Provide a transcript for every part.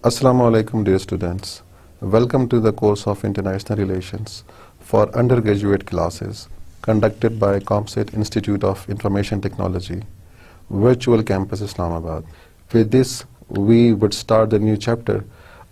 Assalamu alaikum, dear students. Welcome to the course of International Relations for undergraduate classes conducted by ComSet Institute of Information Technology, Virtual Campus Islamabad. With this, we would start the new chapter.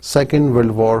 Second World War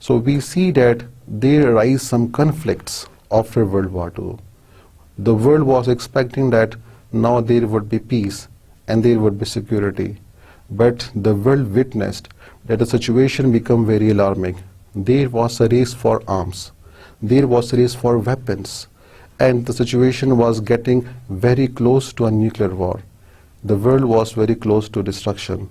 So we see that there arise some conflicts after World War II. The world was expecting that now there would be peace and there would be security. But the world witnessed that the situation became very alarming. There was a race for arms. There was a race for weapons. And the situation was getting very close to a nuclear war. The world was very close to destruction.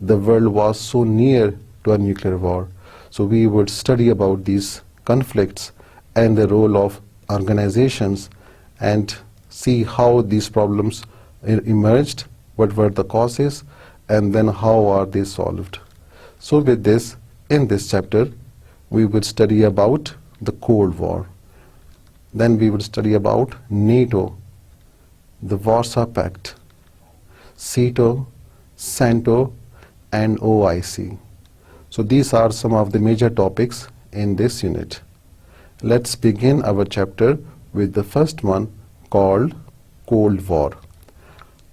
the world was so near to a nuclear war. So we would study about these conflicts and the role of organizations and see how these problems emerged, what were the causes, and then how are they solved. So with this, in this chapter, we would study about the Cold War. Then we would study about NATO, the Warsaw Pact, CETO, CENTO, and OIC. So these are some of the major topics in this unit. Let's begin our chapter with the first one called Cold War.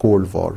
Cold War?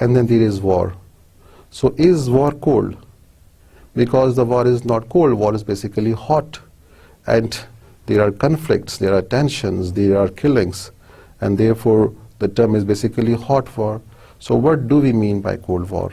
and then there is war. So is war cold? Because the war is not cold, war is basically hot, and there are conflicts, there are tensions, there are killings, and therefore the term is basically hot war. So what do we mean by Cold War?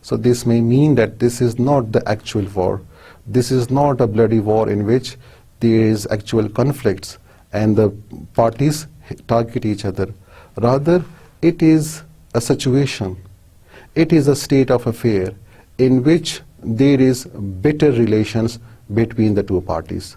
so this may mean that this is not the actual war. This is not a bloody war in which there is actual conflicts and the parties target each other. Rather, it is a situation. It is a state of affair in which there is bitter relations between the two parties.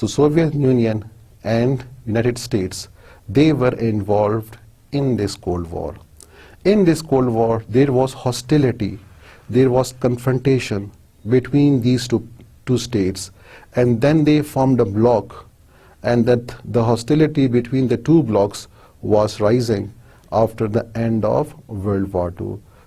So Soviet Union and United States, they were involved in this Cold War. In this Cold War, there was hostility, there was confrontation between these two states, and then they formed a bloc, and that the hostility between the two blocs was rising after the end of World War II.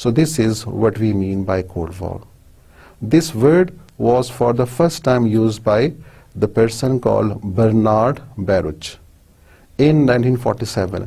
So this is what we mean by Cold War. This word was for the first time used by the person called Bernard Baruch in 1947,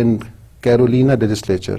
in Carolina Legislature.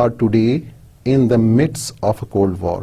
are today in the midst of a cold war,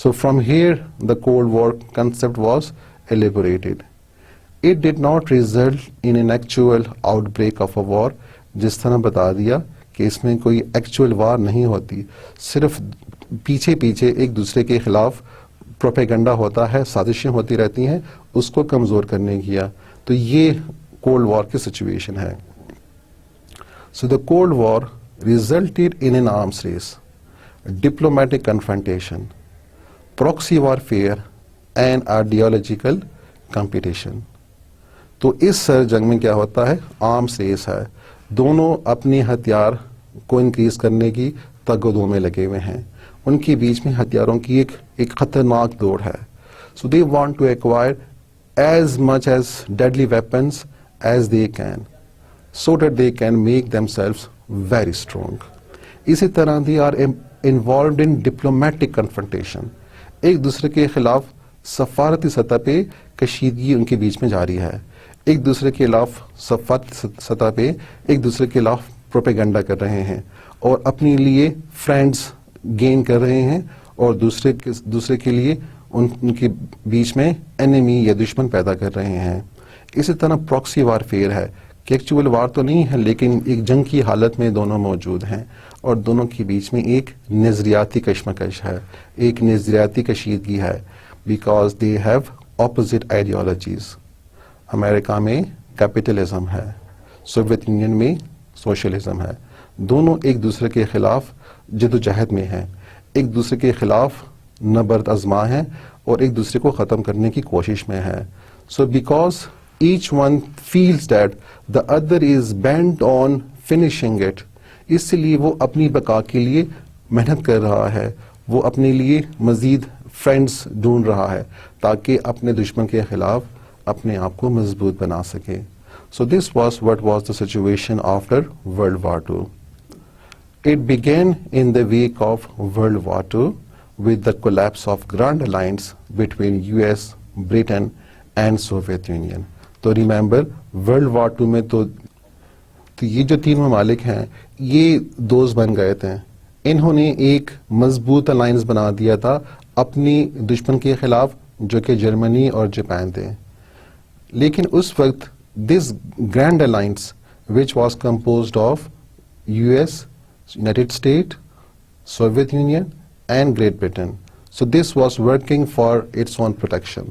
So from here the Cold War concept was elaborated. It did not result in an actual outbreak of a war. جس طرح بتا دیا کہ اس میں کوئی actual وار نہیں ہوتی, صرف پیچھے پیچھے ایک دوسرے کے خلاف پروپیگنڈا ہوتا ہے, سازشیں ہوتی رہتی ہیں اس کو کمزور کرنے کی. تو یہ کولڈ وار کی سچویشن ہے. So the cold war resulted in an arms race, diplomatic confrontation, proxy warfare and ideological competition. تو اس جنگ میں کیا ہوتا ہے, آرمس ریس ہے, دونوں اپنی ہتھیار کو انکریز کرنے کی تگ و دو میں لگے ہوئے ہیں, ان کے بیچ میں ہتھیاروں کی ایک خطرناک دوڑ ہے. So they want to acquire as much as deadly weapons as they can, so that they can make themselves very strong. اسی طرح they are involved in diplomatic confrontation. ایک دوسرے کے خلاف سفارتی سطح پہ کشیدگی ان کے بیچ میں جاری ہے, ایک دوسرے کے خلاف سفارتی سطح پہ ایک دوسرے کے خلاف پروپیگنڈا کر رہے ہیں اور اپنے لیے فرینڈز گین کر رہے ہیں, اور دوسرے کے لیے ان کے بیچ میں انیمی یا دشمن پیدا کر رہے ہیں. اسی طرح پراکسی وارفیئر ہے کہ ایکچوئل وار تو نہیں ہے لیکن ایک جنگ کی حالت میں دونوں موجود ہیں, اور دونوں کے بیچ میں ایک نظریاتی کشمکش ہے, ایک نظریاتی کشیدگی ہے, because they have opposite ideologies. امریکہ میں کیپٹلزم ہے, سوویت یونین میں سوشلزم ہے, دونوں ایک دوسرے کے خلاف جد و جہد میں ہیں, ایک دوسرے کے خلاف نبرد آزما ہیں اور ایک دوسرے کو ختم کرنے کی کوشش میں ہے. So because each one feels that the other is bent on finishing it, اس لیے وہ اپنی بقا کے لیے محنت کر رہا ہے, وہ اپنے لیے مزید فرینڈز ڈھونڈ رہا ہے تاکہ اپنے دشمن کے خلاف اپنے آپ کو مضبوط بنا سکے. So this was what was the situation after World War II. It began in the wake of World War II with the collapse of Grand Alliance between US, Britain and Soviet Union. تو remember world war 2 میں تو یہ جو تین ممالک ہیں یہ دوست بن گئے تھے, انہوں نے ایک مضبوط الائنس بنا دیا تھا اپنی دشمن کے خلاف جو کہ جرمنی اور جاپان تھے. لیکن اس وقت this grand alliance which was composed of US, United State, Soviet Union and Great Britain. So this was working for its own protection.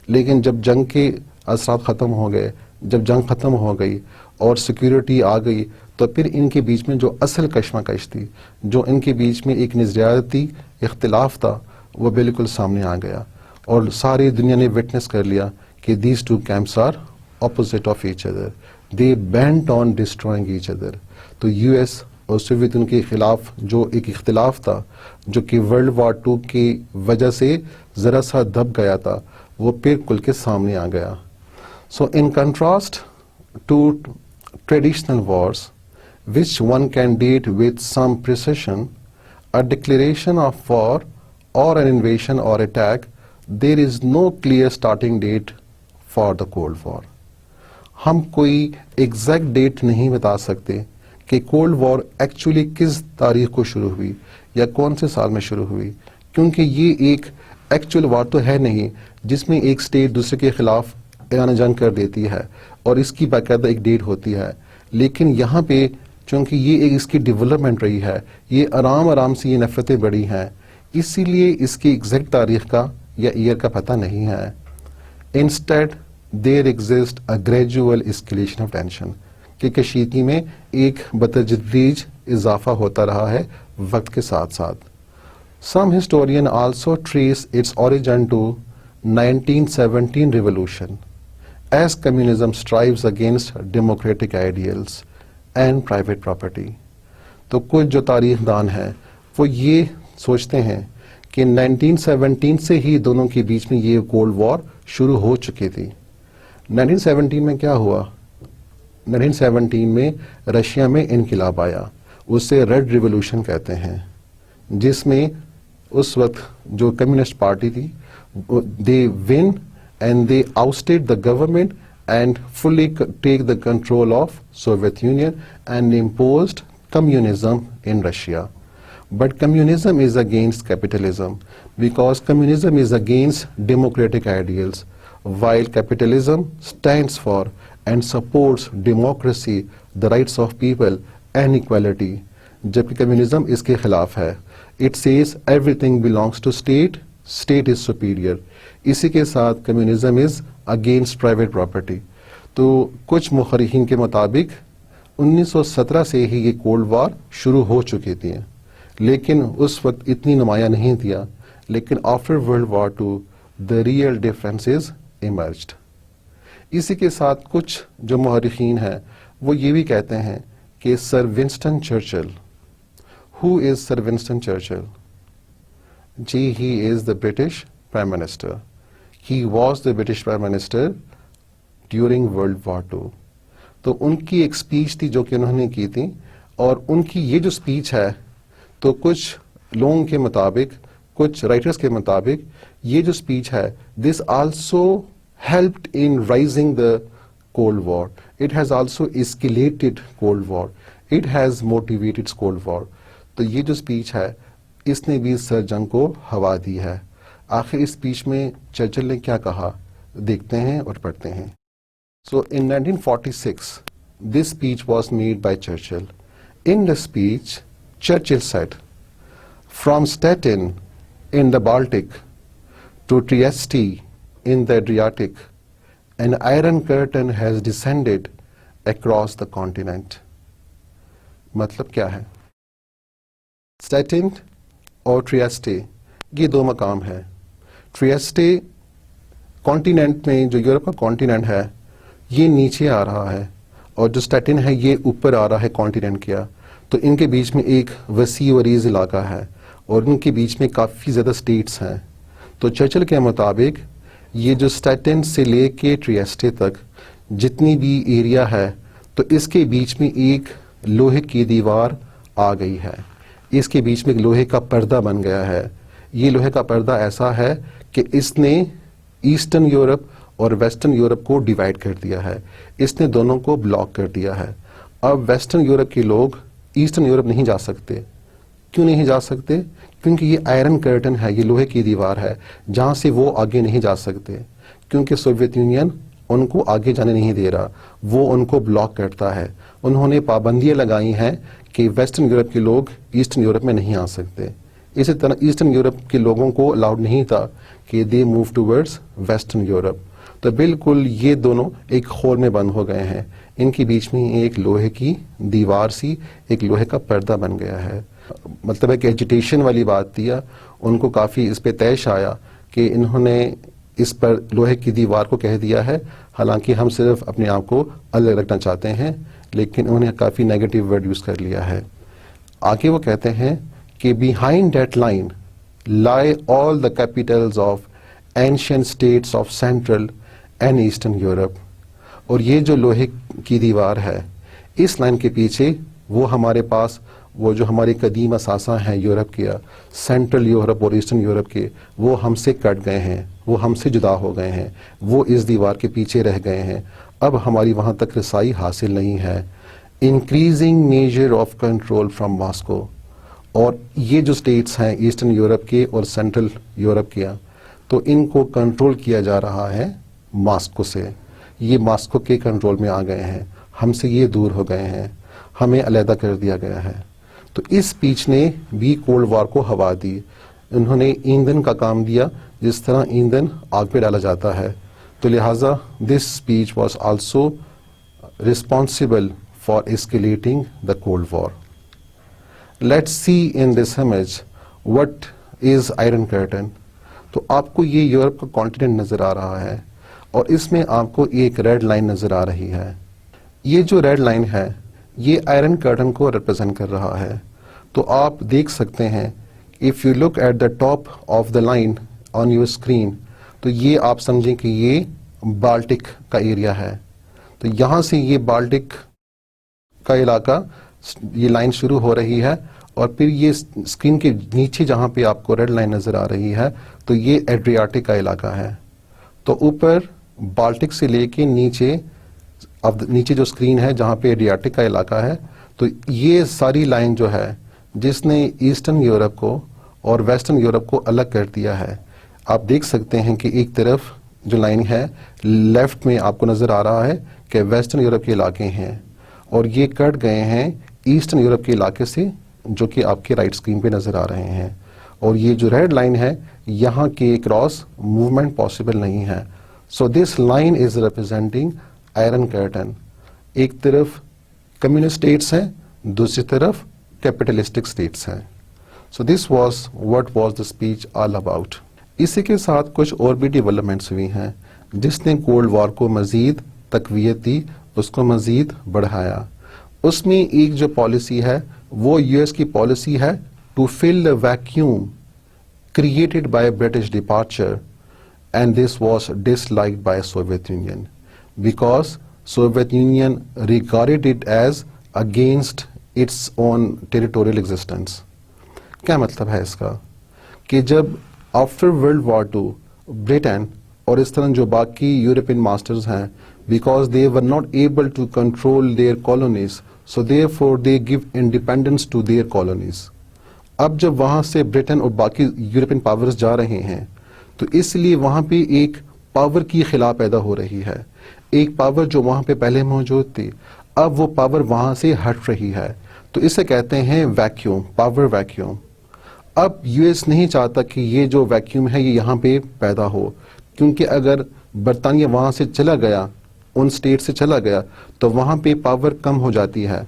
لیکن جب جنگ کے اثرات ختم ہو گئے, جب جنگ ختم ہو گئی اور سیکیورٹی آ گئی, تو پھر ان کے بیچ میں جو اصل کشمکش تھی, جو ان کے بیچ میں ایک نظریاتی اختلاف تھا, وہ بالکل سامنے آ گیا اور ساری دنیا نے وٹنس کر لیا کہ these two camps are opposite of each other, they bent on destroying each other. تو US اور سوویت ان کے خلاف جو ایک اختلاف تھا جو کہ ورلڈ وار 2 کی وجہ سے ذرا سا دب گیا تھا, وہ پھر کھل کے سامنے آ گیا. So in contrast to traditional wars, which one can date with some precision, a declaration of war or an invasion or attack, there is no clear starting date for the Cold War. ہم کوئی exact date نہیں بتا سکتے کہ cold war actually کس تاریخ کو شروع ہوئی یا کون سے سال میں شروع ہوئی, کیونکہ یہ ایک ایکچوئل وار تو ہے نہیں جس میں ایک اسٹیٹ دوسرے کے خلاف اعلان جنگ کر دیتی ہے اور اس کی باقاعدہ ایک ڈیٹ ہوتی ہے. لیکن یہاں پہ چونکہ یہ ایک اس کی ڈیولپمنٹ رہی ہے, یہ آرام سے یہ نفرتیں بڑھی ہیں, اسی لیے اس کی ایگزیکٹ تاریخ کا یا ایئر کا پتہ نہیں ہے. Instead there exist a gradual escalation of tension, کہ کشیدگی میں ایک بتدریج اضافہ ہوتا رہا ہے وقت کے ساتھ ساتھ. Some historian also trace its origin to 1917 revolution, as communism strives against democratic ideals and private property. تو کچھ جو تاریخ دان ہیں وہ یہ سوچتے ہیں کہ 1917 سے ہی دونوں کے بیچ میں یہ کولڈ وار شروع ہو چکی تھی. 1917 میں کیا ہوا؟ 1917 میں رشیا میں انقلاب آیا, اسے ریڈ ریولوشن کہتے ہیں, جس میں اس وقت جو کمیونسٹ پارٹی تھی they win and they ousted the government and fully take the control of Soviet Union and imposed communism in Russia. But communism is against capitalism because communism is against democratic ideals, while capitalism stands for and supports democracy, the rights of people and equality. جبکہ communism اس کے خلاف ہے. It says everything belongs to state, state is superior. اسی کے ساتھ communism is against private property. تو کچھ مخرحین کے مطابق 1917 سے ہی یہ کولڈ وار شروع ہو چکی تھی، لیکن اس وقت اتنی نمایاں نہیں دیا. لیکن after world war two the real differences emerged. اسی کے ساتھ کچھ جو مورخین ہیں وہ یہ بھی کہتے ہیں کہ sir Winston Churchill. Who is sir Winston Churchill? جی he is the British prime minister. He was the British prime minister during world war two. تو ان کی ایک اسپیچ تھی جو کہ انہوں نے کی تھی، اور ان کی یہ جو اسپیچ ہے تو کچھ لوگوں کے مطابق، کچھ رائٹرز کے مطابق یہ جو اسپیچ ہے this also helped in rising the Cold War. It has also escalated Cold War. It has motivated Cold War. تو یہ جو اسپیچ ہے اس نے بھی سر جنگ کو ہوا دی ہے. آخر اس اسپیچ میں چرچل نے کیا کہا دیکھتے ہیں اور پڑھتے ہیں. So in 1946 this speech was made by Churchill. In the speech Churchill said, "From Stettin in the Baltic to Trieste in the Adriatic, an iron curtain has descended across the continent." مطلب کیا ہے؟ اسٹیٹن اور ٹریسٹے یہ دو مقام ہیں. ٹریسٹے continent میں، جو Europe کا کانٹیننٹ ہے یہ نیچے آ رہا ہے، اور جو اسٹیٹن ہے یہ اوپر آ رہا ہے کانٹیننٹ کیا. تو ان کے بیچ میں ایک وسیع و عریض علاقہ ہے، اور ان کے بیچ میں کافی زیادہ اسٹیٹس ہیں. تو چرچل کے مطابق یہ جو اسٹیٹن سے لے کے ٹریسٹے تک جتنی بھی ایریا ہے تو اس کے بیچ میں ایک لوہے کی دیوار آ گئی ہے. اس کے بیچ میں ایک لوہے کا پردہ بن گیا ہے. یہ لوہے کا پردہ ایسا ہے کہ اس نے ایسٹرن یورپ اور ویسٹرن یورپ کو ڈیوائڈ کر دیا ہے. اس نے دونوں کو بلاک کر دیا ہے. اب ویسٹرن یورپ کے لوگ ایسٹرن یورپ نہیں جا سکتے. کیوں نہیں جا سکتے؟ کیونکہ یہ آئرن کرٹن ہے، یہ لوہے کی دیوار ہے جہاں سے وہ آگے نہیں جا سکتے، کیونکہ سوویت یونین ان کو آگے جانے نہیں دے رہا، وہ ان کو بلاک کرتا ہے. انہوں نے پابندیاں لگائی ہیں کہ ویسٹرن یورپ کے لوگ ایسٹرن یورپ میں نہیں آ سکتے. اسی طرح ایسٹرن یورپ کے لوگوں کو الاؤڈ نہیں تھا کہ they move towards western Europe. تو بالکل یہ دونوں ایک خور میں بند ہو گئے ہیں. ان کے بیچ میں ایک لوہے کی دیوار سی، ایک لوہے کا پردہ بن گیا ہے. مطلب ہے کہ ایجیٹیشن والی بات تھی، ان کو کافی اس پہ طیش آیا کہ انہوں نے اس پر لوہے کی دیوار کو کہہ دیا ہے، حالانکہ ہم صرف اپنے آپ کو الگ رکھنا چاہتے ہیں، لیکن انہوں نے کافی نیگیٹو ورڈ یوز کر لیا ہے. آگے وہ کہتے ہیں کہ behind that line lie all the capitals of ancient states of Central and Eastern Europe. اور یہ جو لوہے کی دیوار ہے اس لائن کے پیچھے وہ ہمارے پاس وہ جو ہمارے قدیم اثاثہ ہیں یورپ کے، سینٹرل یورپ اور ایسٹرن یورپ کے، وہ ہم سے کٹ گئے ہیں، وہ ہم سے جدا ہو گئے ہیں، وہ اس دیوار کے پیچھے رہ گئے ہیں. اب ہماری وہاں تک رسائی حاصل نہیں ہے. Increasing measure of control from Moscow. اور یہ جو اسٹیٹس ہیں ایسٹرن یورپ کے اور سینٹرل یورپ کے، تو ان کو کنٹرول کیا جا رہا ہے ماسکو سے. یہ ماسکو کے کنٹرول میں آ گئے ہیں، ہم سے یہ دور ہو گئے ہیں، ہمیں علیحدہ کر دیا گیا ہے. تو اس اسپیچ نے بھی کولڈ وار کو ہوا دی. انہوں نے ایندھن کا کام دیا جس طرح ایندھن آگ پہ ڈالا جاتا ہے. تو لہٰذا this speech was also responsible for escalating the Cold War. Let's see in this image what is Iron Curtain. تو آپ کو یہ یورپ کا کانٹیننٹ نظر آ رہا ہے اور اس میں آپ کو ایک ریڈ لائن نظر آ رہی ہے. یہ جو ریڈ لائن ہے یہ آئرن کرٹن کو ریپرزینٹ کر رہا ہے. تو آپ دیکھ سکتے ہیں if you look at the top of the line on your screen تو یہ آپ سمجھیں کہ یہ بالٹک کا ایریا ہے. تو یہاں سے یہ بالٹک کا علاقہ یہ لائن شروع ہو رہی ہے اور پھر یہ اسکرین کے نیچے جہاں پہ آپ کو ریڈ لائن نظر آ رہی ہے تو یہ ایڈریاٹک کا علاقہ ہے. تو اوپر بالٹک سے لے کے نیچے اب نیچے جو اسکرین ہے جہاں پہ ایڈریاٹک کا علاقہ ہے تو یہ ساری لائن جو ہے جس نے ایسٹرن یورپ کو اور ویسٹرن یورپ کو الگ کر دیا ہے. آپ دیکھ سکتے ہیں کہ ایک طرف جو لائن ہے لیفٹ میں آپ کو نظر آ رہا ہے کہ ویسٹرن یورپ کے علاقے ہیں اور یہ کٹ گئے ہیں ایسٹرن یورپ کے علاقے سے جو کہ آپ کے رائٹ اسکرین پہ نظر آ رہے ہیں. اور یہ جو ریڈ لائن ہے یہاں کے کراس موومنٹ پاسبل نہیں ہے. So this line is representing iron curtain. ایک طرف کمیونسٹ اسٹیٹس ہیں, دوسری طرف کیپٹلسٹک اسٹیٹس ہیں. So this was what was the speech all about. اسی کے ساتھ کچھ اور بھی ڈیولپمنٹس ہوئی ہیں جس نے کولڈ وار کو مزید تقویت دی, اس کو مزید بڑھایا. اس میں ایک جو پالیسی ہے وہ یو ایس کی پالیسی ہے to fill the vacuum created by British departure, and this was disliked by Soviet Union because Soviet Union regarded it as against its own territorial existence. کیا مطلب ہے اس کا کہ جب after world war two Britain اور اس طرح جو باقی یورپین ماسٹرز ہیں, because they were not able to control their colonies, so therefore they give independence to their colonies. اب جب وہاں سے برٹن اور باقی یورپین پاورز جا رہے ہیں تو اس لیے وہاں پہ ایک پاور کی خلا پیدا ہو رہی ہے. ایک پاور جو وہاں پہ پہلے موجود تھی اب وہ پاور وہاں سے ہٹ رہی ہے, تو اسے کہتے ہیں ویکیوم, پاور ویکیوم. اب یو ایس نہیں چاہتا کہ یہ جو ویکیوم ہے یہ یہاں پہ پیدا ہو, کیونکہ اگر برطانیہ وہاں سے چلا گیا, ان اسٹیٹ سے چلا گیا, تو وہاں پہ پاور کم ہو جاتی ہے.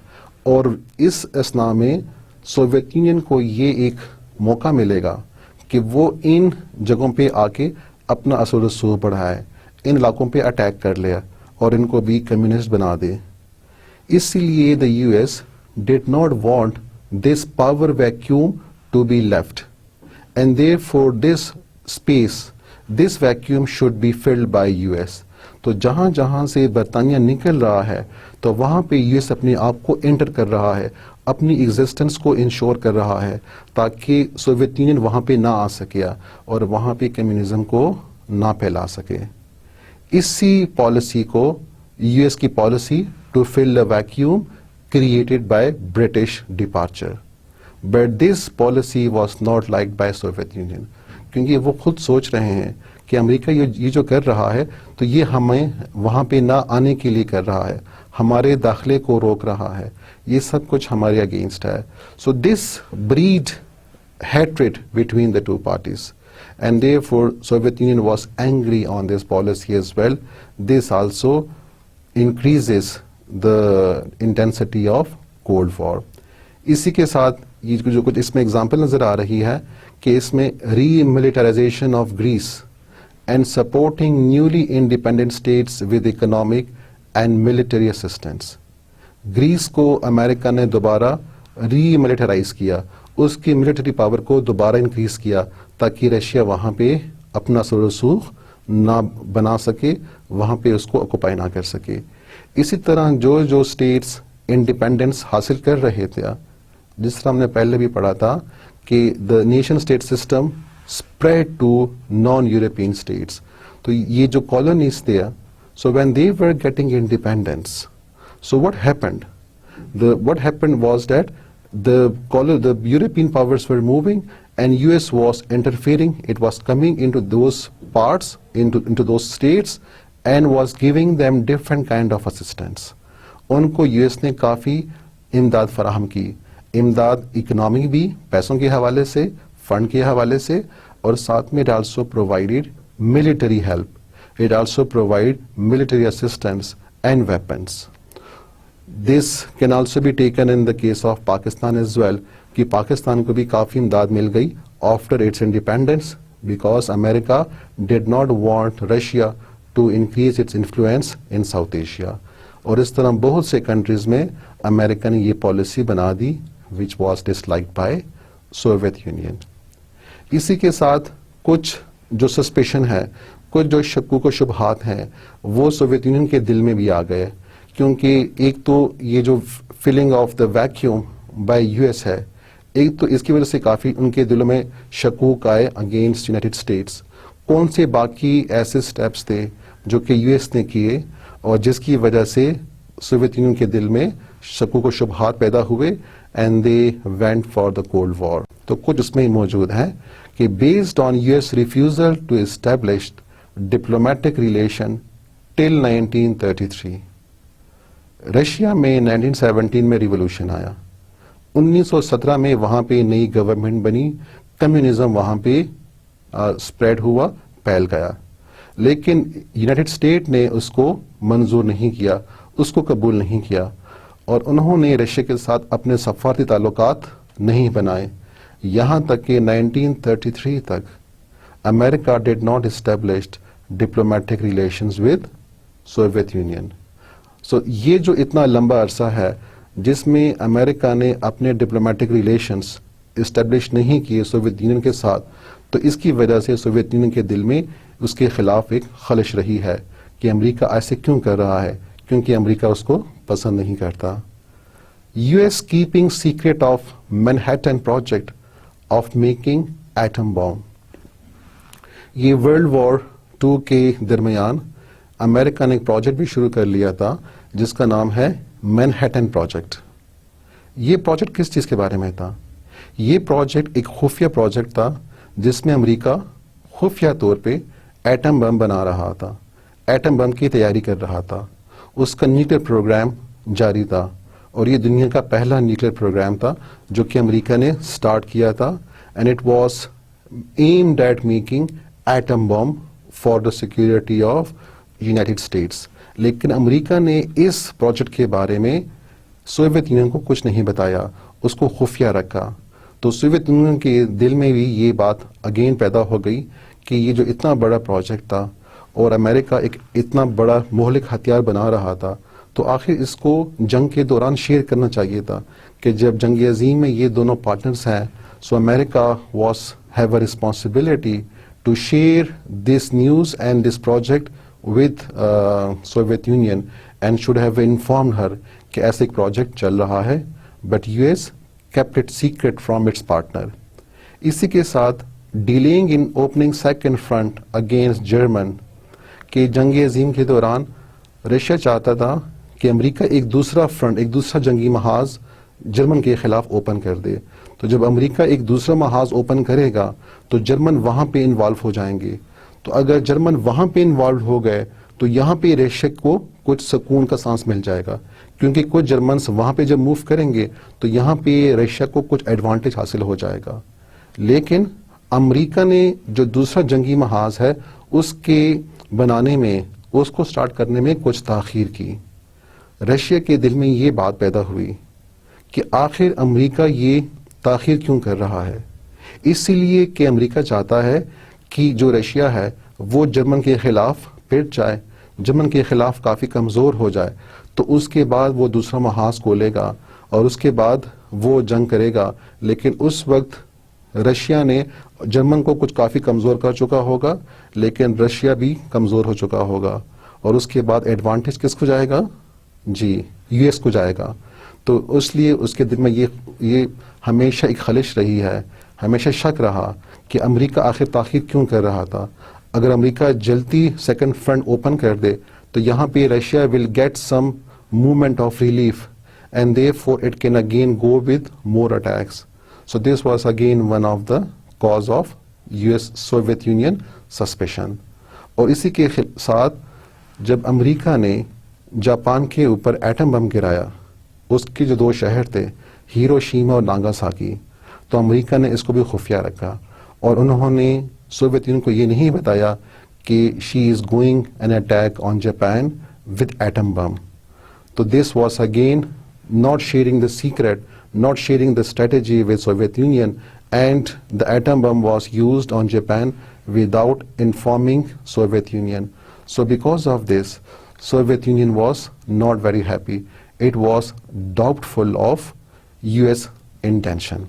اور اس اثناء میں سوویت یونین کو یہ ایک موقع ملے گا کہ وہ ان جگہوں پہ آ کے اپنا اثر و رسوخ بڑھائے, ان علاقوں پہ اٹیک کر لے اور ان کو بھی کمیونسٹ بنا دے. اسی لیے the U S did not want this power vacuum to be left, and therefore this space, this vacuum should be filled by US. تو جہاں جہاں سے برطانیہ نکل رہا ہے تو وہاں پہ یو ایس اپنے آپ کو انٹر کر رہا ہے, اپنی ایگزسٹنس کو انشور کر رہا ہے تاکہ سوویت یونین وہاں پہ نہ آ سکے اور وہاں پہ کمیونزم کو نہ پھیلا سکے. اسی پالیسی کو یو ایس کی policy to fill the vacuum created by British departure. But this policy was not liked by Soviet Union, کیونکہ وہ خود سوچ رہے ہیں کہ امریکہ یہ جو کر رہا ہے تو یہ ہمیں وہاں پہ نہ آنے کے لیے کر رہا ہے, ہمارے داخلے کو روک رہا ہے, یہ سب کچھ ہمارے اگینسٹ ہے. So this breed hatred between the two parties, and therefore Soviet Union was angry on this policy as well. This also increases the intensity of Cold War. اسی کے ساتھ یہ جو کچھ اس میں اگزامپل نظر آ رہی ہے کہ اس میں remilitarization of Greece and supporting newly independent states with economic and military assistance. Greece کو امریکہ نے دوبارہ ری ملٹرائز کیا, اس کی ملٹری پاور کو دوبارہ انکریز کیا تاکہ رشیا وہاں پہ اپنا اثر و رسوخ نہ بنا سکے, وہاں پہ اس کو آکوپائی نہ کر سکے. اسی طرح جو اسٹیٹس انڈیپینڈنس حاصل کر رہے تھے, جس طرح ہم نے پہلے بھی پڑھا تھا کہ the nation state system spread to non European states, تو یہ جو کالونیز تھے, so when they were getting independence, so what happened was that the European powers were moving and US was interfering. It was coming into those parts, into those states, and was giving them different kind of assistance. ان کو U S نے کافی امداد فراہم کی, امداد economic بھی پیسوں کے حوالے سے, فنڈ کے حوالے سے, اور ساتھ میں it also provided military help, it also provide military assistance and weapons. This can also be taken in the case of Pakistan as well, کہ پاکستان کو بھی کافی امداد مل گئی after its independence because America did not want Russia to increase its influence in South Asia. اور اس طرح بہت سے کنٹریز میں امریکہ نے یہ پالیسی بنا دی which was disliked by Soviet Union. اسی کے ساتھ کچھ جو سسپیشن ہے, کچھ جو شکوک و شبہات ہیں, وہ سوویت یونین کے دل میں بھی آ گئے, کیونکہ ایک تو یہ جو filling of the vacuum by U S ہے, ایک تو اس کی وجہ سے کافی ان کے دلوں میں شکوک آئے اگینسٹ یونائٹڈ اسٹیٹس. کون سے باقی ایسے اسٹیپس تھے جو کہ یو ایس نے کیے اور جس کی وجہ سے سوویت یونین کے دل میں شکوک و شبہات پیدا ہوئے and they went for the cold war. تو کچھ اس میں موجود ہیں کہ based on U S refusal to establish diplomatic relation till 1933. Russia میں 1917 میں ریولوشن آیا, 1917 میں وہاں پہ نئی گورنمنٹ بنی, کمیونزم وہاں پہ اسپریڈ ہوا, پھیل گیا, لیکن یونائٹڈ اسٹیٹ نے اس کو منظور نہیں کیا, اس کو قبول نہیں کیا, اور انہوں نے رشیا کے ساتھ اپنے سفارتی تعلقات نہیں بنائے, یہاں تک کہ 1933 تک امریکہ did not established diplomatic relations with Soviet Union. سو یہ جو اتنا لمبا عرصہ ہے جس میں امریکہ نے اپنے ڈپلومیٹک ریلیشنز اسٹیبلش نہیں کیے سوویت یونین کے ساتھ, تو اس کی وجہ سے سوویت یونین کے دل میں اس کے خلاف ایک خلش رہی ہے کہ امریکہ ایسے کیوں کر رہا ہے, کیونکہ امریکہ اس کو پسند نہیں کرتا. U S keeping secret of Manhattan project of making atom bomb. یہ ورلڈ وار 2 کے درمیان امریکہ نے ایک پروجیکٹ بھی شروع کر لیا تھا جس کا نام ہے مینہٹن پروجیکٹ. یہ پروجیکٹ کس چیز کے بارے میں تھا؟ یہ پروجیکٹ ایک خفیہ پروجیکٹ تھا جس میں امریکہ خفیہ طور پہ ایٹم بم بنا رہا تھا, ایٹم بم کی تیاری کر رہا تھا, اس کا نیوکلیر پروگرام جاری تھا, اور یہ دنیا کا پہلا نیوکلیر پروگرام تھا جو کہ امریکہ نے سٹارٹ کیا تھا, and it was aimed at making atom bomb for the security of United States. لیکن امریکہ نے اس پروجیکٹ کے بارے میں سوویت یونین کو کچھ نہیں بتایا, اس کو خفیہ رکھا. تو سوویت یونین کے دل میں بھی یہ بات اگین پیدا ہو گئی کہ یہ جو اتنا بڑا پروجیکٹ تھا اور امریکہ ایک اتنا بڑا مہلک ہتھیار بنا رہا تھا, تو آخر اس کو جنگ کے دوران شیئر کرنا چاہیے تھا کہ جب جنگ عظیم میں یہ دونوں پارٹنرز ہیں, سو امریکہ was have a responsibility to share this news and this project with Soviet Union and should have informed her کہ ایسے ایک پروجیکٹ چل رہا ہے, but U S kept it secret from its partner. اسی کے ساتھ dealing in opening second front against German کہ جنگ عظیم کے دوران رشیا چاہتا تھا کہ امریکہ ایک دوسرا فرنٹ, ایک دوسرا جنگی محاذ جرمن کے خلاف اوپن کر دے. تو جب امریکہ ایک دوسرا محاذ اوپن کرے گا تو جرمن وہاں پہ انوالو ہو جائیں گے. تو اگر جرمن وہاں پہ انوالو ہو گئے تو یہاں پہ رشیا کو کچھ سکون کا سانس مل جائے گا, کیونکہ کچھ جرمنس وہاں پہ جب موو کریں گے تو یہاں پہ رشیا کو کچھ ایڈوانٹیج حاصل ہو جائے گا. لیکن امریکہ نے جو دوسرا جنگی محاذ ہے اس کے بنانے میں, اس کو سٹارٹ کرنے میں کچھ تاخیر کی. رشیا کے دل میں یہ بات پیدا ہوئی کہ آخر امریکہ یہ تاخیر کیوں کر رہا ہے. اسی لیے کہ امریکہ چاہتا ہے کہ جو رشیا ہے وہ جرمن کے خلاف پٹ جائے, جرمن کے خلاف کافی کمزور ہو جائے, تو اس کے بعد وہ دوسرا محاذ کھولے گا اور اس کے بعد وہ جنگ کرے گا. لیکن اس وقت رشیا نے جرمن کو کچھ کافی کمزور کر چکا ہوگا, لیکن رشیا بھی کمزور ہو چکا ہوگا, اور اس کے بعد ایڈوانٹیج کس کو جائے گا؟ جی, یو ایس کو جائے گا. تو اس لیے اس کے دل میں یہ ہمیشہ ایک خلش رہی ہے, ہمیشہ شک رہا کہ امریکہ آخر تاخیر کیوں کر رہا تھا. اگر امریکہ جلدی سیکنڈ فرنٹ اوپن کر دے تو یہاں پہ Russia will get some movement of relief and therefore it can again go with more attacks. So this was again one of the cause of US Soviet Union suspicion. اور اسی کے ساتھ جب امریکہ نے جاپان کے اوپر ایٹم بم گرایا, اس کے جو 2 شہر تھے ہیروشیما اور ناگاساکی, تو امریکہ نے اس کو بھی خفیہ رکھا, اور انہوں نے سوویت یونین کو یہ نہیں بتایا کہ she is going an attack on Japan with atom bomb. تو this was again not sharing the secret, not sharing the strategy with Soviet Union, and the atom bomb was used on Japan without informing Soviet Union. So because of this, Soviet Union was not very happy. It was doubtful of US intention.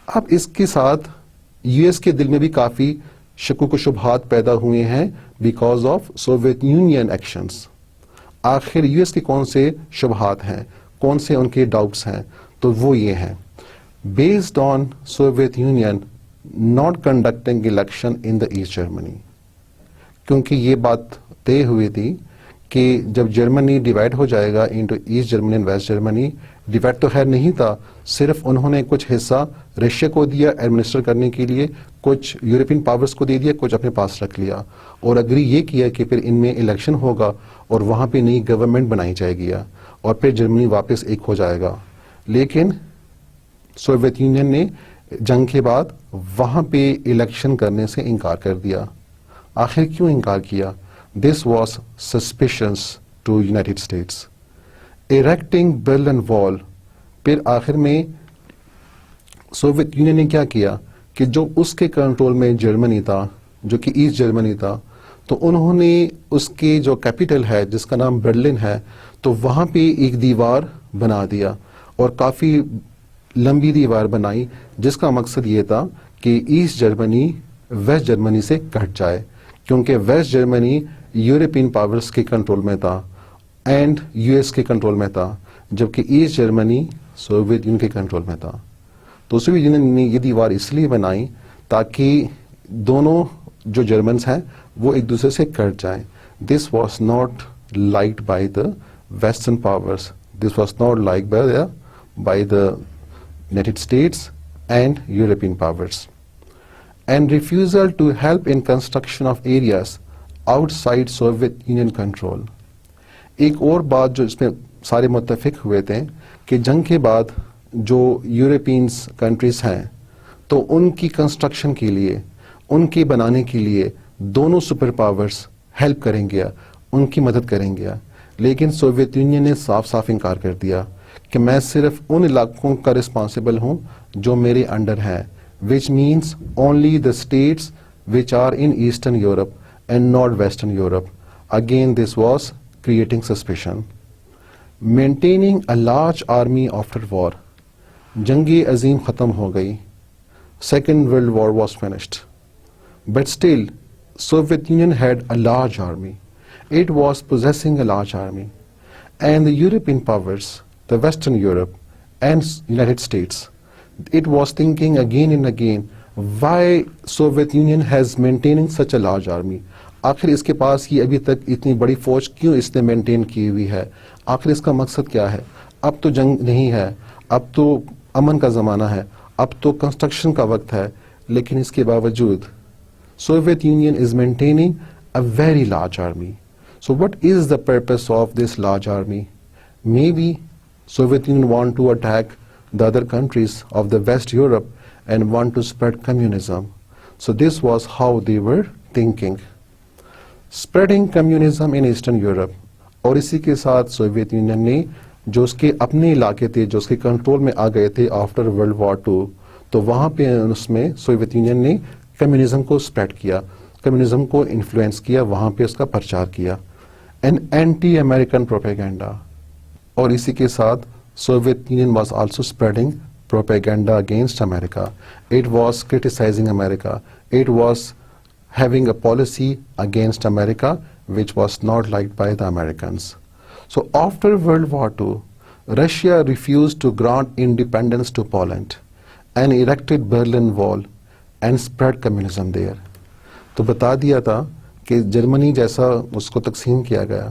اب اس کے ساتھ U S کے دل میں بھی کافی شکوک و شبہات پیدا ہوئے ہیں because of Soviet union actions. آخر یو ایس کے کون سے شبہات ہیں, کون سے ان کے ڈاؤٹس ہیں؟ تو وہ یہ ہیں, based on Soviet Union not conducting election in the East Germany. کیونکہ یہ بات طے ہوئی تھی کہ جب جرمنی ڈیوائڈ ہو جائے گا into East Germany and West Germany, divide تو خیر نہیں تھا، صرف انہوں نے کچھ حصہ رشیا کو دیا ایڈمنسٹر کرنے کے لیے، کچھ یورپین پاورز کو دے دیا، کچھ اپنے پاس رکھ لیا، اور اگری یہ کیا کہ پھر ان میں الیکشن ہوگا اور وہاں پہ نئی گورنمنٹ بنائی جائے گی اور پھر جرمنی واپس ایک ہو جائے گا. لیکن سوویت یونین نے جنگ کے بعد وہاں پہ الیکشن کرنے سے انکار کر دیا. آخر کیوں انکار کیا؟ This was suspicious to United States. Erecting Berlin wall, پھر آخر میں سوویت یونین نے کیا کیا کہ جو اس کے کنٹرول میں جرمنی تھا، جو کہ ایسٹ جرمنی تھا، تو انہوں نے اس کے جو کیپٹل ہے جس کا نام برلن ہے، تو وہاں پہ ایک دیوار بنا دیا اور کافی لمبی دیوار بنائی، جس کا مقصد یہ تھا کہ ایسٹ جرمنی ویسٹ جرمنی سے کٹ جائے، کیونکہ ویسٹ جرمنی یورپین پاورز کے کنٹرول میں تھا اینڈ یو ایس کے کنٹرول میں تھا، جبکہ ایسٹ جرمنی سوویت یونین کے کنٹرول میں تھا. تو سوویت یونین نے یہ دیوار اس لیے بنائی تاکہ دونوں جو جرمنس ہیں وہ ایک دوسرے سے کٹ جائیں. This was not liked by the western powers, this was not like by the United States and European powers. And refusal to help in construction of areas outside Soviet Union control. ایک اور بات جو اس میں سارے متفق ہوئے تھے کہ جنگ کے بعد جو یورپینس کنٹریز ہیں تو ان کی کنسٹرکشن کے لیے، ان کے بنانے کے لیے دونوں سپر پاورز ہیلپ کریں گے، ان کی مدد کریں گے. لیکن سوویت یونین نے صاف صاف انکار کر دیا کہ میں صرف ان علاقوں کا رسپانسبل ہوں جو میرے انڈر ہیں، which means only the states which are in Eastern Europe and not Western Europe. Again, this was creating suspicion. Maintaining a large army after war. جنگ عظیم ختم ہو گئی. Second World War was finished. But still, Soviet Union had a large army. It was possessing a large army. And the European powers, the Western Europe and United States, it was thinking again and again, why Soviet Union has maintaining such a large army. آخر اس کے پاس یہ ابھی تک اتنی بڑی فوج کیوں اس نے مینٹین کی ہوئی ہے؟ آخر اس کا مقصد کیا ہے؟ اب تو جنگ نہیں ہے، اب تو امن کا زمانہ ہے، اب تو کنسٹرکشن کا وقت ہے، لیکن اس کے باوجود Soviet Union is maintaining a very large army. So what is the purpose of this large army? May be Soviet Union want to attack the other countries of the West Europe and want to spread communism. So this was how they were thinking. Spreading communism in Eastern Europe. اور اسی کے ساتھ Soviet union نے جو اس کے اپنے علاقے تھے، جو اس کے کنٹرول میں آ گئے تھے آفٹر ورلڈ وار 2، تو وہاں پہ اس میں سوویت یونین نے کمیونزم کو اسپریڈ کیا، کمیونزم کو انفلوئنس کیا، وہاں پہ اس کا پرچار کیا. An entity American propaganda. اور اسی کے ساتھ Soviet union was also spreading propaganda against America. It was criticising America. It was having a policy against America which was not liked by the Americans. So after World War II, Russia refused to grant independence to Poland and erected Berlin Wall and spread communism there. تو بتا دیا تھا کہ جرمنی جیسا اس کو تقسیم کیا گیا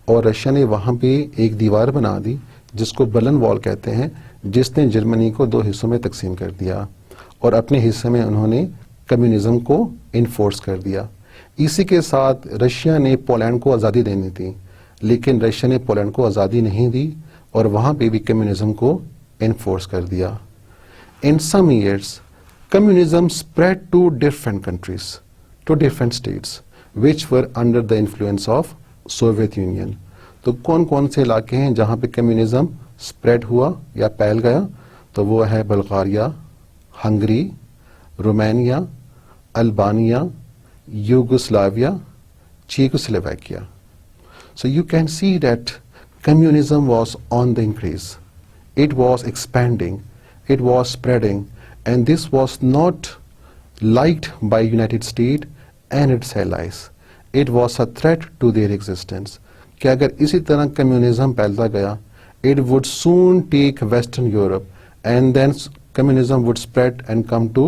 اور رشیا نے وہاں پہ ایک دیوار بنا دی جس کو برلن وال کہتے ہیں، جس نے جرمنی کو 2 حصوں میں تقسیم کر دیا اور اپنے حصے میں انہوں نے کمیونزم کو انفورس کر دیا. اسی کے ساتھ رشیا نے پولینڈ کو آزادی دینی تھی، لیکن رشیا نے پولینڈ کو آزادی نہیں دی اور وہاں پہ بھی کمیونزم کو انفورس کر دیا. In some years communism spread to different countries, to different states which were under the influence of Soviet Union. تو کون کون سے علاقے ہیں جہاں پہ کمیونزم اسپریڈ ہوا یا پھیل گیا؟ تو وہ ہے Bulgaria, Hungary, Romania, Albania, Yugoslavia, Czechoslovakia. So you can see that communism was on the increase. It was expanding, it was spreading, and this was not liked by United States and its allies. It was a threat to their existence. کہ اگر اسی طرح communism پھیلتا گیا، it would soon take Western Europe and then communism would spread and come to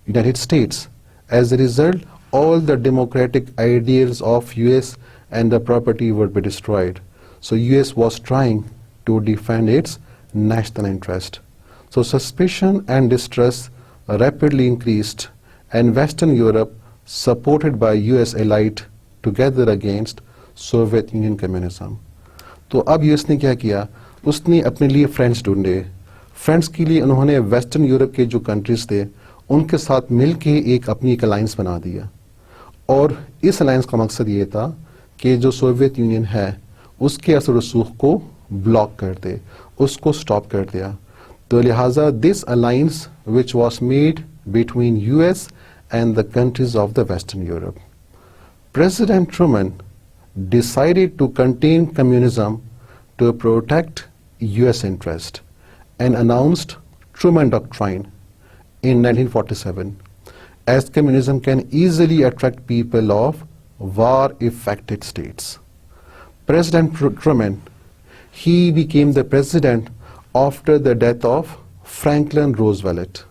United States. As a result, all the democratic ideals of US and the property would be destroyed. So US was trying to defend its national interest. So suspicion and distrust rapidly increased, and Western Europe, supported by US allied together against Soviet Union communism. تو اب US نے کیا کیا, اس نے اپنے لیے friends ڈھونڈے. Friends کے لیے انہوں نے ویسٹرن یورپ کے جو کنٹریز تھے ان کے ساتھ مل کے اپنی ایک الائنس بنا دیا, اور اس الائنس کا مقصد یہ تھا کہ جو سوویت یونین ہے اس کے اثر رسوخ کو بلاک کر دے, اس کو سٹاپ کر دیا. تو لہٰذا this alliance which was made between US and the countries of the Western Europe. President Truman decided to contain communism to protect US interest and announced Truman Doctrine in 1947, as communism can easily attract people of war-affected states. President Truman, he became the president after the death of Franklin Roosevelt.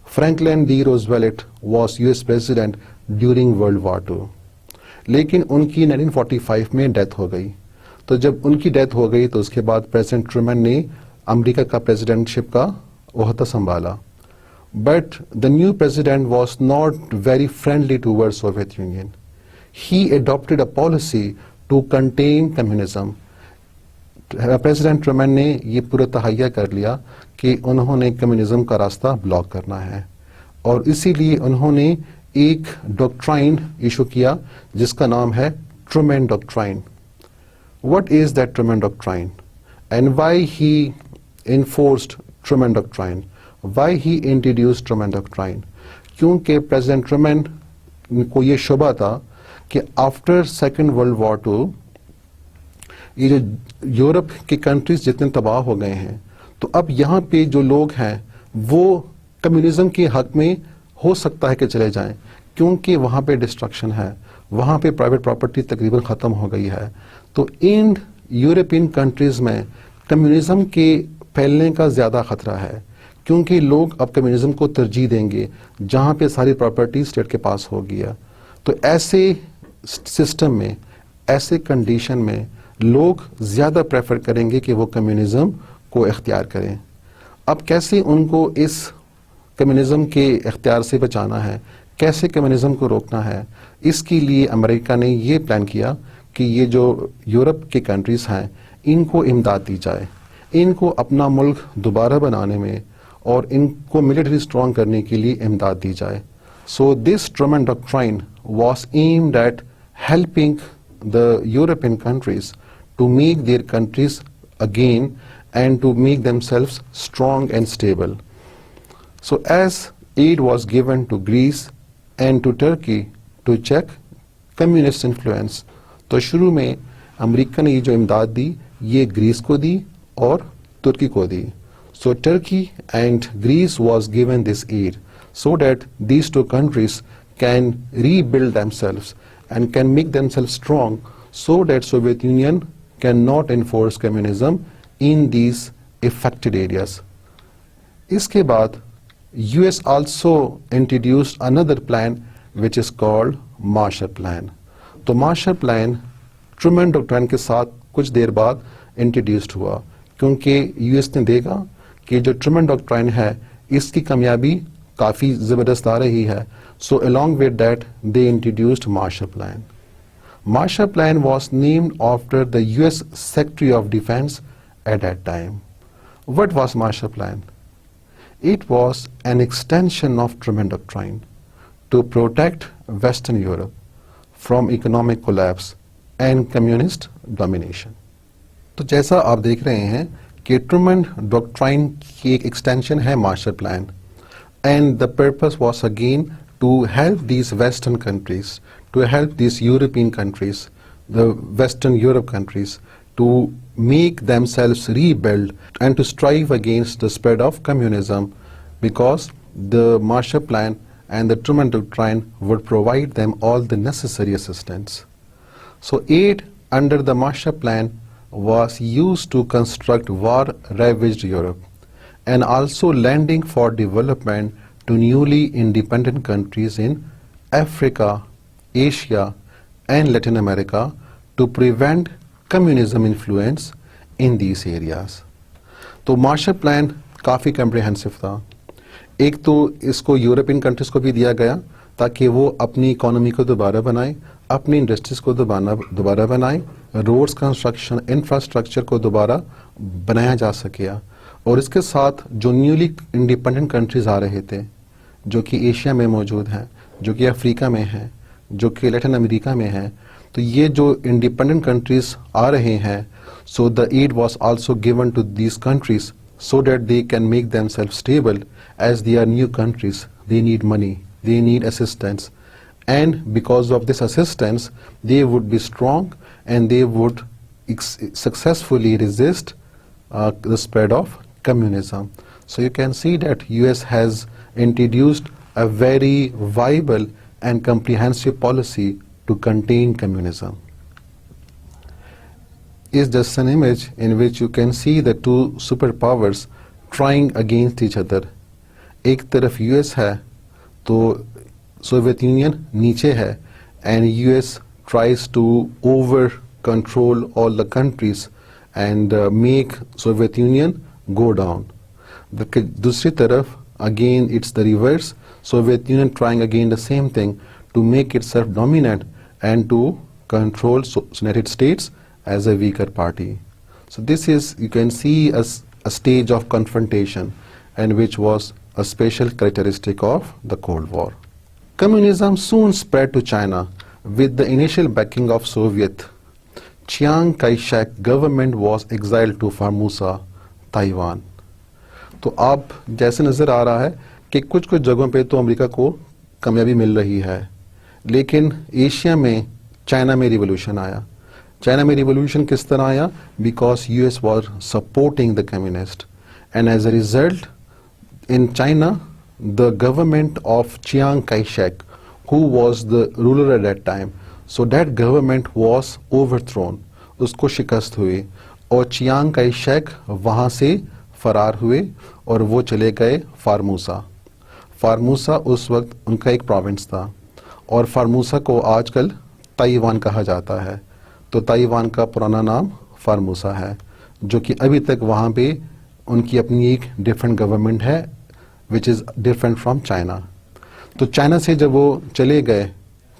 Franklin D. Roosevelt was US president during World War II. لیکن ان کی 1945 میں death ہو گئی. تو جب ان کی death ہو گئی تو اس کے بعد پریزیڈنٹ ٹرومن نے امریکہ کا پریزیڈنٹ شپ کا عہدہ سنبھالا. But the new president was not very friendly toward Soviet Union. He adopted a policy to contain communism. President Truman نے یہ پورا تہیہ کر لیا کہ انہوں نے کمیونزم کا راستہ بلاک کرنا ہے, اور اسی لیے انہوں نے ایک ڈاکٹرائن ایشو کیا جس کا نام ہے Truman doctrine. What is that Truman Doctrine, and why he enforced Truman Doctrine? Why he introduced Truman Doctrine? کیونکہ پریزیڈنٹ ٹرومن کو یہ شبہ تھا کہ after second World War II یہ جو یورپ کی کنٹریز جتنے تباہ ہو گئے ہیں, تو اب یہاں پہ جو لوگ ہیں وہ کمیونزم کے حق میں ہو سکتا ہے کہ چلے جائیں, کیونکہ وہاں پہ ڈسٹرکشن ہے, وہاں پہ پرائیویٹ پراپرٹی تقریباً ختم ہو گئی ہے. تو ان یورپین کنٹریز میں کمیونزم کے پھیلنے کا زیادہ خطرہ ہے, کیونکہ لوگ اب کمیونزم کو ترجیح دیں گے جہاں پہ ساری پراپرٹی اسٹیٹ کے پاس ہو گیا. تو ایسے سسٹم میں, ایسے کنڈیشن میں لوگ زیادہ پریفر کریں گے کہ وہ کمیونزم کو اختیار کریں. اب کیسے ان کو اس کمیونزم کے اختیار سے بچانا ہے, کیسے کمیونزم کو روکنا ہے, اس کے لیے امریکہ نے یہ پلان کیا کہ یہ جو یورپ کے کنٹریز ہیں ان کو امداد دی جائے, ان کو اپنا ملک دوبارہ بنانے میں اور ان کو ملٹری اسٹرانگ کرنے کے لیے امداد دی جائے. So this Truman doctrine was aimed at helping the European countries to make their countries again and to make themselves strong and stable. So as aid was given to Greece and to Turkey to check communist influence, تو شروع میں امریکہ نے یہ جو امداد دی یہ grease کو دی اور ترکی کو دی. So Turkey and Greece was given this aid so that these two countries can rebuild themselves and can make themselves strong so that Soviet Union cannot enforce communism in these affected areas. اس کے بعد US also introduced another plan which is called Marshall Plan. تو Marshall Plan Truman Doctrine کے ساتھ کچھ دیر بعد introduced ہوا, کیونکہ US نے دیکھا کہ جو Truman Doctrine ہے اس کی کامیابی کافی زبردست آ رہی ہے. So along with that they introduced Marshall Plan. Marshall Plan was named after the US Secretary of Defense at that time. What was Marshall Plan? It was an extension of Truman Doctrine to protect Western Europe from economic collapse and communist domination. تو جیسا آپ دیکھ رہے ہیں کہ Truman doctrine کی ایک extension ہے Marshall Plan, and the purpose was again to help these western countries, to help these European countries, the western Europe countries, to make themselves rebuild and to strive against the spread of communism, because the Marshall Plan and the Truman Doctrine would provide them all the necessary assistance. So aid under the Marshall Plan was used to construct war-ravaged Europe and also lending for development to newly independent countries in Africa, Asia and Latin America to prevent communism influence in these areas. تو Marshall plan کافی comprehensive تھا. ایک تو اس کو European countries کو بھی دیا گیا تاکہ وہ اپنی اکانومی کو دوبارہ بنائیں, اپنی انڈسٹریز کو دوبارہ بنائیں, روڈز کنسٹرکشن انفراسٹرکچر کو دوبارہ بنایا جا سکے. اور اس کے ساتھ جو نیولی انڈیپینڈنٹ کنٹریز آ رہے تھے جو کہ ایشیا میں موجود ہیں, جو کہ افریقہ میں ہیں, جو کہ لیٹن امریکہ میں ہیں, تو یہ جو انڈیپینڈنٹ کنٹریز آ رہے ہیں, so the aid was also given to these countries so that they can make themselves stable. As they are new countries, they need money, they need assistance, and because of this assistance they would be strong and they would successfully resist the spread of communism. So you can see that US has introduced a very viable and comprehensive policy to contain communism. Is just an image in which you can see the two superpowers trying against each other. ایک طرف US ہے تو Soviet union نیچے ہے, and US tries to over control all the countries and make Soviet Union go down. دوسری طرف again it's the reverse, Soviet Union trying again the same thing to make itself dominant and to control United States as a weaker party. So this is, you can see, a stage of confrontation, and which was a special characteristic of the Cold War. Communism soon spread to China with the initial backing of Soviet. Chiang Kai-shek government was exiled to Formosa, Taiwan. تو اب جیسے نظر آ رہا ہے کہ کچھ جگہوں پہ تو امریکہ کو کامیابی مل رہی ہے, لیکن ایشیا میں چائنا میں ریولوشن آیا. چائنا میں ریولوشن کس طرح آیا؟ Because US was supporting the communist, and as a result in China the government of Chiang Kai-shek, who was the ruler at that time, so that government was overthrown, اس کو شکست ہوئی, اور چیانگ کائی shake وہاں سے فرار ہوئے اور وہ چلے گئے فارموسا. فارموسا اس وقت ان کا ایک پروونس تھا, اور فارموسا کو آج کل تائیوان کہا جاتا ہے. تو تائیوان کا پرانا نام فارموسا ہے, جو کہ ابھی تک وہاں پہ ان کی اپنی ایک ڈفرینٹ گورنمنٹ ہے وچ از ڈفرینٹ فرام چائنا. تو چائنا سے جب وہ چلے گئے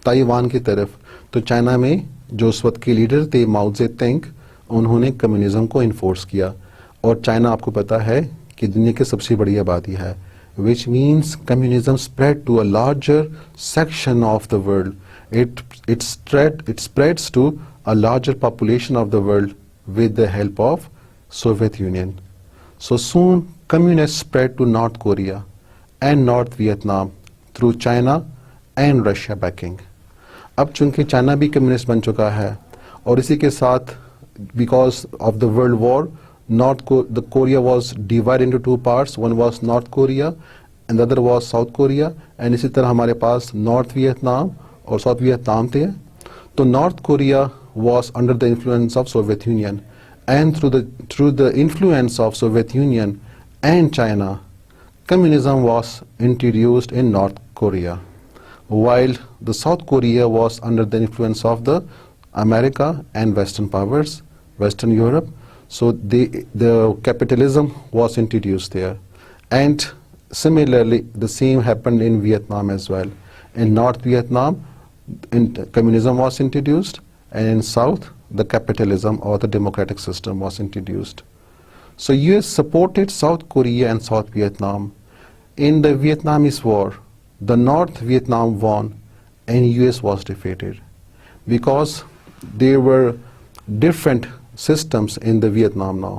تائیوان کی طرف, تو چائنا میں جو اس وقت کے لیڈر تھے ماؤ زے تنگ, انہوں نے کمیونزم کو انفورس کیا. اور چائنا آپ کو پتہ ہے کہ دنیا کی سب سے بڑی آبادی ہے, which means communism spread to a larger section of the world. It spreads to a larger population of the world with the help of Soviet Union. So soon communists spread to North Korea and North Vietnam through China and Russia backing. اب چونکہ China بھی communist بن چکا ہے, اور اسی کے ساتھ because of the world war, the Korea was divided into two parts. One was North Korea and the other was South Korea, and اسی طرح ہمارے پاس North Vietnam اور South Vietnam تھے. تو North Korea was under the influence of Soviet Union, and through the influence of Soviet Union and China, communism was introduced in North Korea, while the South Korea was under the influence of the America and Western powers, Western Europe. So the capitalism was introduced there, and similarly the same happened in Vietnam as well. In North Vietnam, communism was introduced, and in South the capitalism or the democratic system was introduced. So US supported South Korea and South Vietnam. In the Vietnamese war, the North Vietnam won and US was defeated, because there were different systems in the Vietnam now.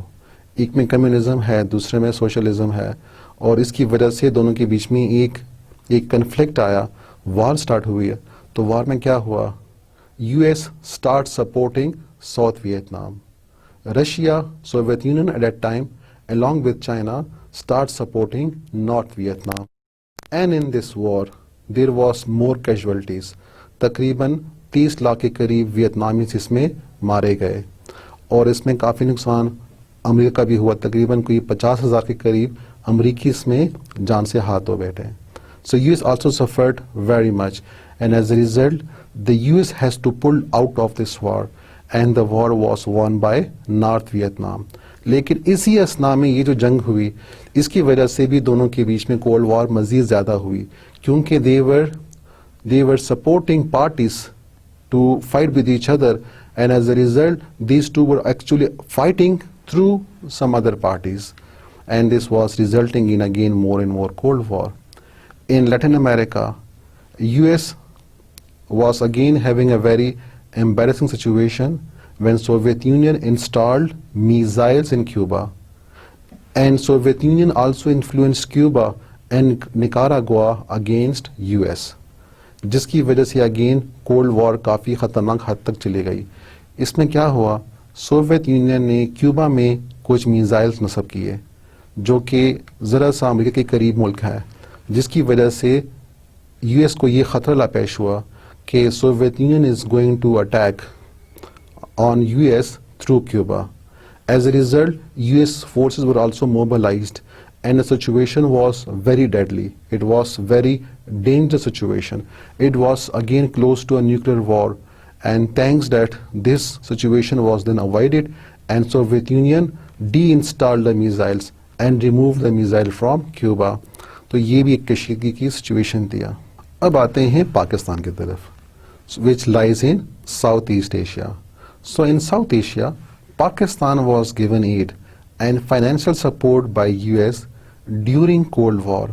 ایک میں communism ہے, دوسرے میں socialism ہے, اور اس کی وجہ سے دونوں کے بیچ میں ایک کنفلکٹ آیا, وار سٹارٹ ہوئی ہے. تو وار میں کیا ہوا؟ US start supporting South Vietnam. Russia, Soviet Union at that time, along with China, start supporting North Vietnam. And in this war, there was more casualties. تقریباً 30 لاکھ کے قریب ویتنامیز اس میں مارے گئے, اور اس میں کافی نقصان امریکہ کا بھی ہوا. تقریباً کوئی 50,000 کے قریب امریکی اس میں جان سے ہاتھ دھو بیٹھے. So US also suffered very much, and as a result the US has to pull out of this war, and the war was won by North Vietnam. لیکن اسی اسنا میں یہ جو جنگ ہوئی اس کی وجہ سے بھی دونوں کے بیچ میں کولڈ وار مزید زیادہ ہوئی کیونکہ they were supporting parties to fight with each other, and as a result these two were actually fighting through some other parties, and this was resulting in again more and more Cold War. In Latin America, US was again having a very embarrassing situation when Soviet Union installed missiles in Cuba, and Soviet Union also influenced Cuba and Nicaragua against US, جس کی وجہ سے again cold war کافی خطرناک حد تک چلی گئی. اس میں کیا ہوا, سوویت یونین نے کیوبا میں کچھ میزائلز نصب کیے جو کہ ذرا سا امریکہ کے قریب ملک ہے, جس کی وجہ سے یو ایس کو یہ خطرہ لاپیش ہوا کہ Soviet Union is going to attack on U S through Cuba. As a result, US forces were also mobilized, and the situation was very deadly. It was very dangerous situation. It was again close to a nuclear war, and thanks that this situation was then avoided, and Soviet Union deinstalled the missiles and removed the missile from Cuba. تو یہ بھی ایک کشیدگی کی situation تھی. اب آتے ہیں پاکستان کی طرف, which lies in South East Asia. So in South Asia, Pakistan was given aid and financial support by US during Cold War,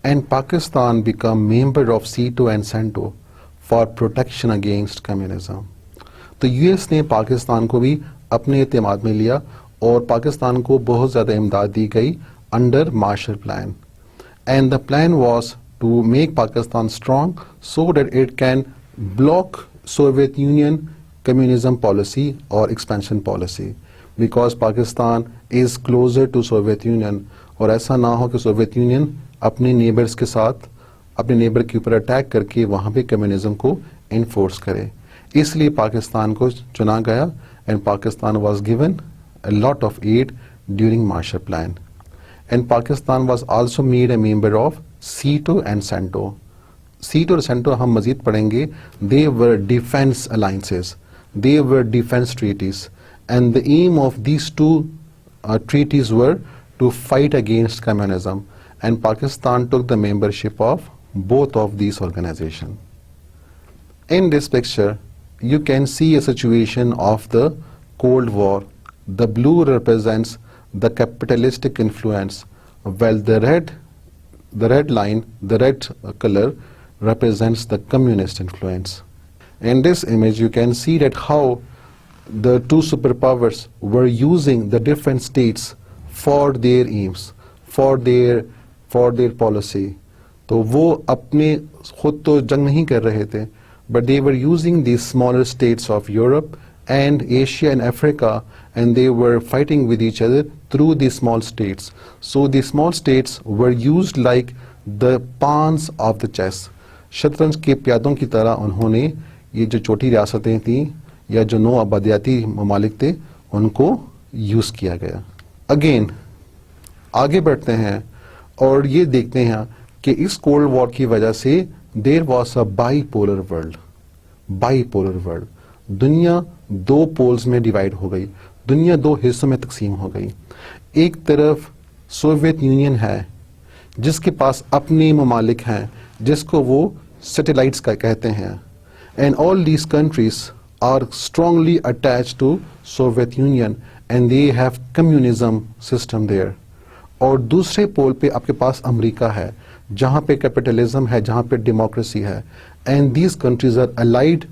and Pakistan became member of SEATO and CENTO for protection against communism. تو US نے پاکستان کو بھی اپنے اعتماد میں لیا اور پاکستان کو بہت زیادہ امداد دی گئی under Marshall plan, and the plan was to make Pakistan strong so that it can block Soviet Union communism policy or expansion policy, because Pakistan is closer to Soviet Union, اور ایسا نہ ہو کہ سوویت یونین اپنے neighbours کے ساتھ اپنے neighbour کے اوپر اٹیک کر کے وہاں پہ کمیونزم کو انفورس کرے. اس لیے پاکستان کو چنا گیا, and Pakistan was given a lot of aid during Marshall Plan, and Pakistan was also made a member of SEATO and CENTO. SEATO اور CENTO ہم مزید پڑھیں گے. They were defense alliances. They were defense treaties, and the aim of these two treaties were to fight against communism, and Pakistan took the membership of both of these organizations. In this picture, you can see a situation of the Cold War. The blue represents the capitalistic influence, while the red line, the red color represents the communist influence. In this image, you can see that how the two superpowers were using the different states for their aims, for their policy. تو وہ اپنے خود تو جنگ نہیں کر رہے تھے, but they were using these smaller states of Europe and Asia and Africa, and they were fighting with each other through these small states. So these small states were used like the pawns of the chess. شطرنج کے پیادوں کی طرح انہوں نے یہ جو چھوٹی ریاستیں تھیں یا جو نو آبادیاتی ممالک تھے ان کو یوز کیا گیا. اگین آگے بڑھتے ہیں اور یہ دیکھتے ہیں کہ اس کولڈ وار کی وجہ سے there was a by polar world. دنیا دو پولز میں ڈیوائڈ ہو گئی, دنیا دو حصوں میں تقسیم ہو گئی. ایک طرف سوویت یونین ہے جس کے پاس اپنے ممالک ہیں جس کو وہ سیٹلائٹس کا کہتے ہیں, and all these countries are strongly attached to Soviet Union, and they have communism system there. اور دوسرے پول پہ آپ کے پاس امریکہ ہے جہاں پہ کیپٹلزم ہے, جہاں پہ ڈیموکریسی ہے, and these countries are allied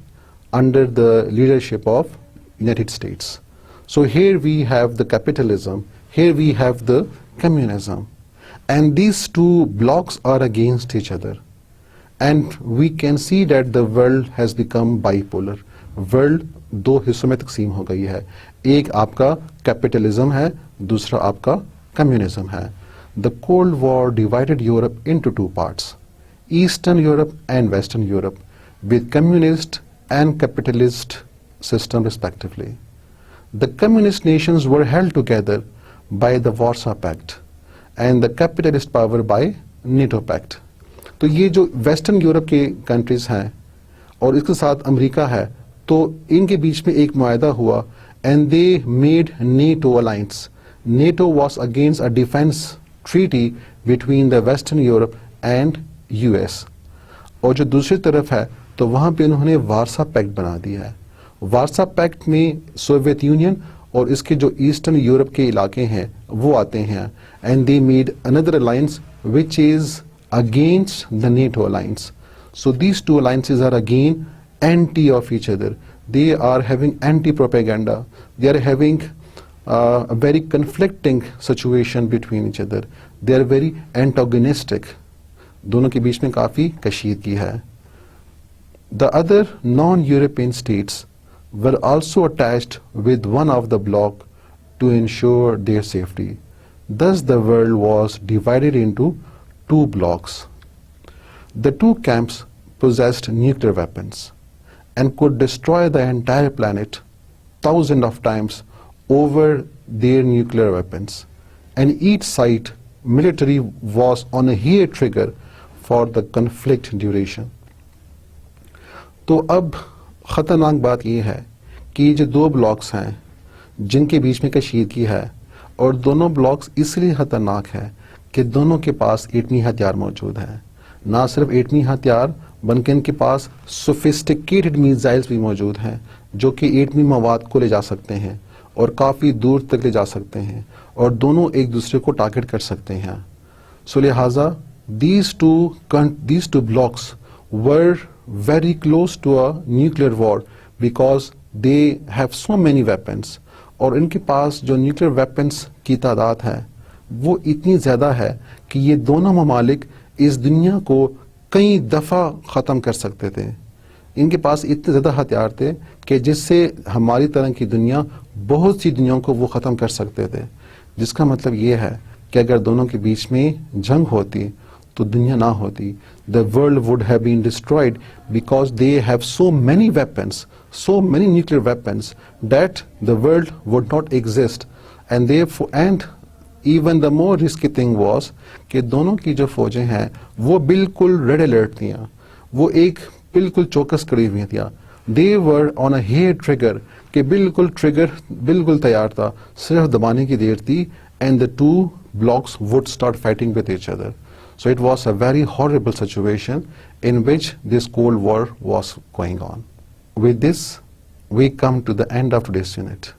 under the leadership of United States. So here we have the capitalism, here we have the communism, and these two blocks are against each other. And we can see that the world has become bipolar. World دو حصوں میں تقسیم ہو گئی ہے, ایک آپ کا capitalism ہے, دوسرا آپ کا کمیونزم ہے. The Cold War divided Europe into two parts, Eastern Europe and Western Europe, with communist and capitalist system respectively. The communist nations were held together by the Warsaw Pact, and the capitalist power by NATO Pact. تو یہ جو western Europe کے countries ہیں اور اس کے ساتھ امریکہ ہے, تو ان کے بیچ میں ایک معاہدہ ہوا and they made NATO alliance. NATO was against a defence treaty between the western Europe and US ایس. اور جو دوسری طرف ہے تو وہاں پہ انہوں نے وارسا پیکٹ بنا دیا ہے. وارسا پیکٹ میں سوویت یونین اور اس کے جو ایسٹرن یورپ کے علاقے ہیں وہ آتے ہیں and they made another alliance which is against the NATO alliance. So these two alliances are again anti of each other. They are having anti-propaganda. They are having a very conflicting situation between each other. They are very antagonistic. دونوں کے بیچ میں کافی کشیدگی ہے. The other non-European states were also attached with one of the bloc to ensure their safety. Thus the world was divided into two blocks. The two camps possessed nuclear weapons and could destroy the entire planet thousands of times over their nuclear weapons, and each side military was on a hair trigger for the conflict duration. تو اب خطرناک بات یہ ہے کہ یہ جو دو blocks ہیں جن کے بیچ میں کشیدگی ہے، اور دونوں بلاکس اس لیے خطرناک ہے کہ دونوں کے پاس ایٹمی ہتھیار موجود ہیں. نہ صرف ایٹمی ہتھیار بلکہ ان کے پاس سوفسٹیکیٹڈ میزائلز بھی موجود ہیں جو کہ ایٹمی مواد کو لے جا سکتے ہیں اور کافی دور تک لے جا سکتے ہیں، اور دونوں ایک دوسرے کو ٹارگٹ کر سکتے ہیں. سو لہٰذا these two blocks were very close to a nuclear war because they have so many weapons. اور ان کے پاس جو نیوکلیئر ویپنس کی تعداد ہے وہ اتنی زیادہ ہے کہ یہ دونوں ممالک اس دنیا کو کئی دفعہ ختم کر سکتے تھے. ان کے پاس اتنے زیادہ ہتھیار تھے کہ جس سے ہماری طرح کی دنیا بہت سی دنیاوں کو وہ ختم کر سکتے تھے. جس کا مطلب یہ ہے کہ اگر دونوں کے بیچ میں جنگ ہوتی تو دنیا نہ ہوتی. The world would have been destroyed because they have so many weapons, so many nuclear weapons that the world would not exist. And therefore, and even the more risky thing was کہ دونوں کی جو فوجیں ہیں وہ بالکل red alert تھیں، وہ ایک بالکل چوکس کری ہوئی تھیں. They were on a hair trigger کہ بالکل ٹریگر بالکل تیار تھا، صرف دبانے کی دیر تھی. And the two blocks would start fighting with each other. So it was a very horrible situation in which this Cold War was going on. With this, we come to the end of today's unit.